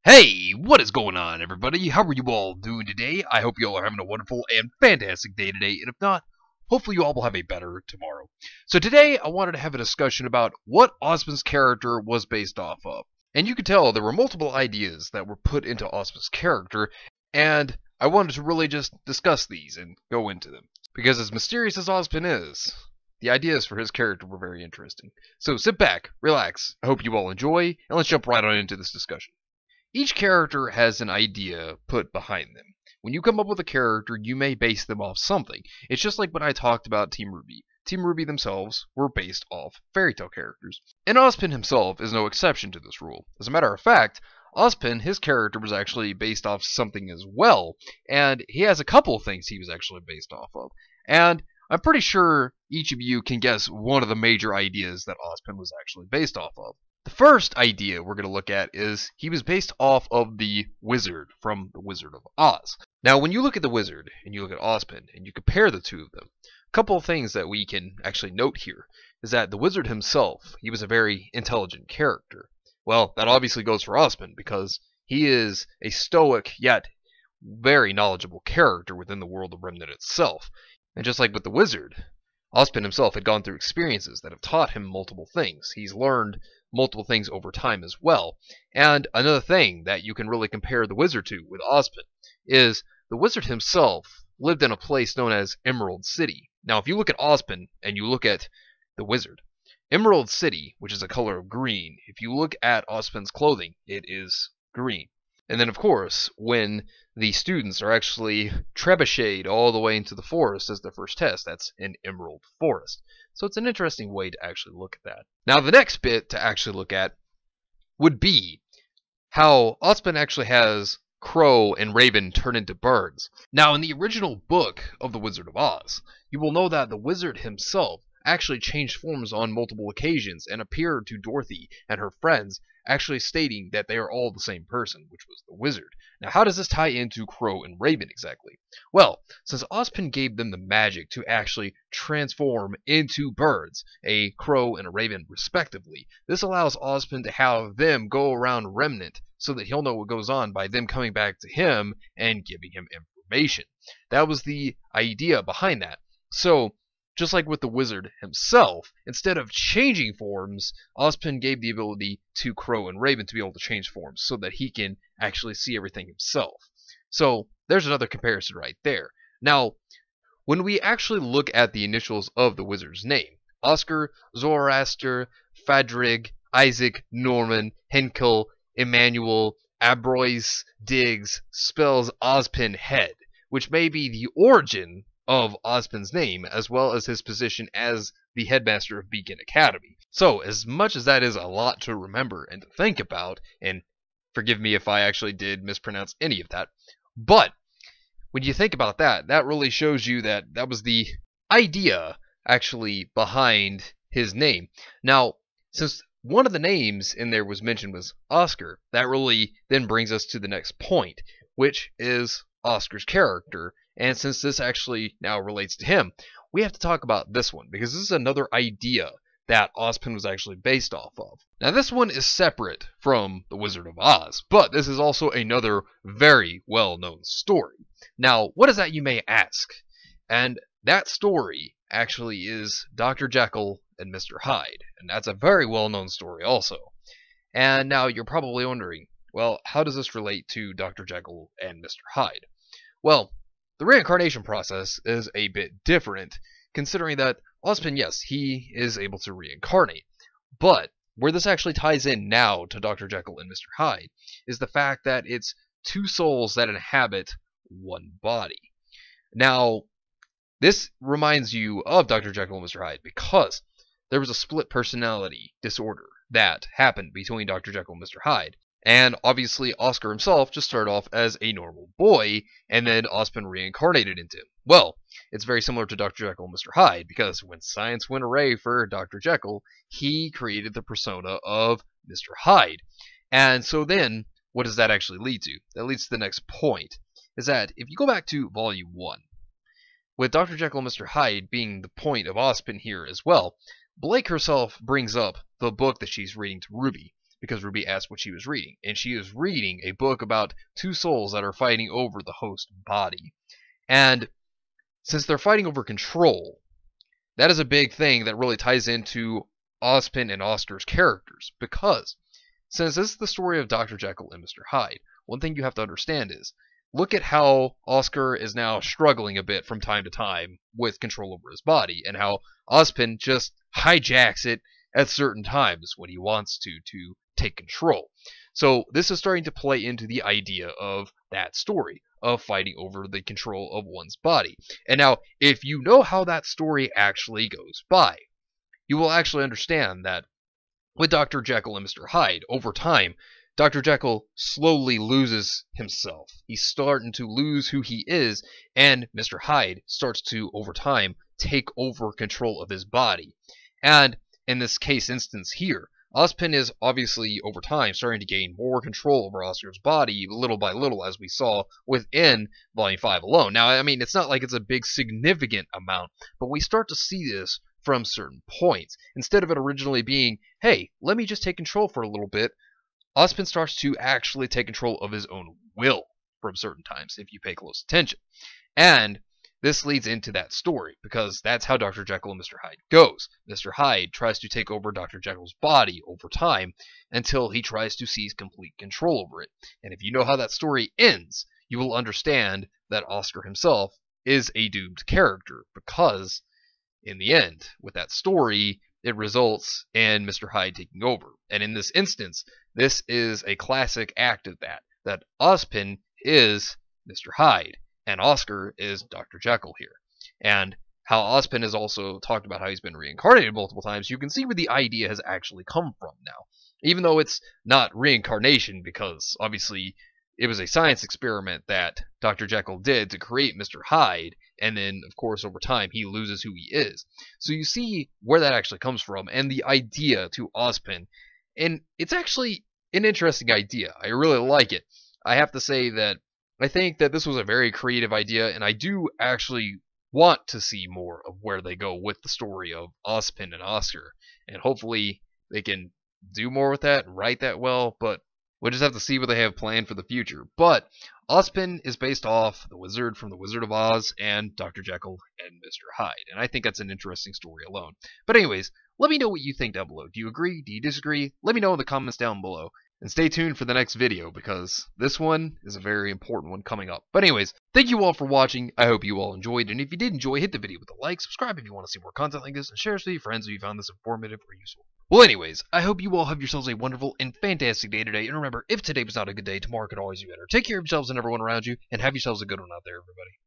Hey, what is going on, everybody? How are you all doing today? I hope you all are having a wonderful and fantastic day today, and if not, hopefully you all will have a better tomorrow. So today, I wanted to have a discussion about what Ozpin's character was based off of. And you could tell there were multiple ideas that were put into Ozpin's character, and I wanted to really just discuss these and go into them. Because as mysterious as Ozpin is, the ideas for his character were very interesting. So sit back, relax, I hope you all enjoy, and let's jump right on into this discussion. Each character has an idea put behind them. When you come up with a character, you may base them off something. It's just like when I talked about Team RWBY. Team RWBY themselves were based off fairy tale characters. And Ozpin himself is no exception to this rule. As a matter of fact, Ozpin, his character was actually based off something as well, and he has a couple of things he was actually based off of. And I'm pretty sure each of you can guess one of the major ideas that Ozpin was actually based off of. The first idea we're going to look at is he was based off of the wizard from The Wizard of Oz. Now, when you look at the wizard and you look at Ozpin and you compare the two of them, a couple of things that we can actually note here is that the wizard himself, he was a very intelligent character. Well, that obviously goes for Ozpin because he is a stoic yet very knowledgeable character within the world of Remnant itself. And just like with the wizard, Ozpin himself had gone through experiences that have taught him multiple things. He's learned multiple things over time as well. And another thing that you can really compare the wizard to with Ozpin is the wizard himself lived in a place known as Emerald City. Now, if you look at Ozpin and you look at the wizard, Emerald City, which is a color of green, if you look at Ozpin's clothing, it is green. And then, of course, when the students are actually trebucheted all the way into the forest as their first test, that's an emerald forest. So it's an interesting way to actually look at that. Now, the next bit to actually look at would be how Ozpin actually has Crow and Raven turn into birds. Now, in the original book of The Wizard of Oz, you will know that the wizard himself actually changed forms on multiple occasions and appeared to Dorothy and her friends, actually stating that they are all the same person, which was the wizard. Now, how does this tie into Crow and Raven exactly? Well, since Ozpin gave them the magic to actually transform into birds, a crow and a raven respectively, this allows Ozpin to have them go around Remnant so that he'll know what goes on by them coming back to him and giving him information. That was the idea behind that. So, just like with the wizard himself, instead of changing forms, Ozpin gave the ability to Crow and Raven to be able to change forms so that he can actually see everything himself. So there's another comparison right there. Now, when we actually look at the initials of the wizard's name, Oscar, Zoroaster, Fadrig, Isaac, Norman, Henkel, Emmanuel, Abrois, Diggs, spells Ozpin head, which may be the origin of Ozpin's name, as well as his position as the headmaster of Beacon Academy. So, as much as that is a lot to remember and to think about, and forgive me if I actually did mispronounce any of that, but when you think about that, that really shows you that that was the idea actually behind his name. Now, since one of the names in there was mentioned was Oscar, that really then brings us to the next point, which is Oscar's character. And since this actually now relates to him, we have to talk about this one, because this is another idea that Ozpin was actually based off of. Now, this one is separate from The Wizard of Oz, but this is also another very well-known story. Now, what is that, you may ask? And that story actually is Dr. Jekyll and Mr. Hyde, and that's a very well-known story also. And now you're probably wondering, well, how does this relate to Dr. Jekyll and Mr. Hyde? Well, the reincarnation process is a bit different, considering that Ozpin, yes, he is able to reincarnate, but where this actually ties in now to Dr. Jekyll and Mr. Hyde is the fact that it's two souls that inhabit one body. Now, this reminds you of Dr. Jekyll and Mr. Hyde because there was a split personality disorder that happened between Dr. Jekyll and Mr. Hyde. And obviously, Oscar himself just started off as a normal boy, and then Ozpin reincarnated into him. Well, it's very similar to Dr. Jekyll and Mr. Hyde, because when science went array for Dr. Jekyll, he created the persona of Mr. Hyde. And so then, what does that actually lead to? That leads to the next point, is that if you go back to Volume 1, with Dr. Jekyll and Mr. Hyde being the point of Ozpin here as well, Blake herself brings up the book that she's reading to RWBY, because RWBY asked what she was reading, and she is reading a book about two souls that are fighting over the host body. And since they're fighting over control, that is a big thing that really ties into Ozpin and Oscar's characters, because since this is the story of Dr. Jekyll and Mr. Hyde, one thing you have to understand is, look at how Oscar is now struggling a bit from time to time with control over his body, and how Ozpin just hijacks it at certain times when he wants to take control. So this is starting to play into the idea of that story, of fighting over the control of one's body. And now, if you know how that story actually goes by, you will actually understand that with Dr. Jekyll and Mr. Hyde, over time, Dr. Jekyll slowly loses himself. He's starting to lose who he is, and Mr. Hyde starts to, over time, take over control of his body. And in this case instance here, Ozpin is obviously, over time, starting to gain more control over Oscar's body, little by little, as we saw within Volume 5 alone. Now, I mean, it's not like it's a big significant amount, but we start to see this from certain points. Instead of it originally being, hey, let me just take control for a little bit, Ozpin starts to actually take control of his own will from certain times, if you pay close attention. And this leads into that story, because that's how Dr. Jekyll and Mr. Hyde goes. Mr. Hyde tries to take over Dr. Jekyll's body over time until he tries to seize complete control over it. And if you know how that story ends, you will understand that Oscar himself is a doomed character, because in the end, with that story, it results in Mr. Hyde taking over. And in this instance, this is a classic act of that Ozpin is Mr. Hyde, and Oscar is Dr. Jekyll here. And how Ozpin has also talked about how he's been reincarnated multiple times, you can see where the idea has actually come from now. Even though it's not reincarnation, because obviously it was a science experiment that Dr. Jekyll did to create Mr. Hyde, and then, of course, over time, he loses who he is. So you see where that actually comes from, and the idea to Ozpin. And it's actually an interesting idea. I really like it. I have to say that I think that this was a very creative idea, and I do actually want to see more of where they go with the story of Ozpin and Oscar. And hopefully they can do more with that and write that well, but we'll just have to see what they have planned for the future. But Ozpin is based off the wizard from The Wizard of Oz and Dr. Jekyll and Mr. Hyde, and I think that's an interesting story alone. But anyways, let me know what you think down below. Do you agree? Do you disagree? Let me know in the comments down below. And stay tuned for the next video, because this one is a very important one coming up. But anyways, thank you all for watching. I hope you all enjoyed, and if you did enjoy, hit the video with a like, subscribe if you want to see more content like this, and share this with your friends if you found this informative or useful. Well anyways, I hope you all have yourselves a wonderful and fantastic day today, and remember, if today was not a good day, tomorrow could always be better. Take care of yourselves and everyone around you, and have yourselves a good one out there, everybody.